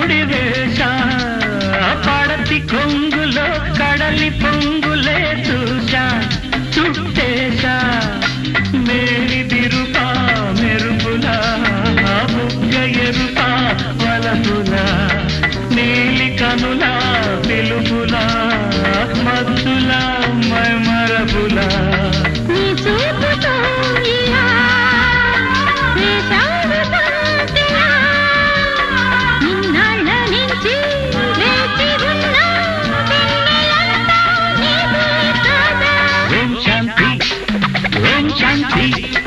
ముడి వేషా పడతి కొంగులో కడలి పొంగులే చూశా చుట్టేశా మేలి బిరుపా మెరుపులా బుగ్గ ఎరుపా వలపులా నీలి కనులా పిలుపులా మత్తులా మరపులా Shanti.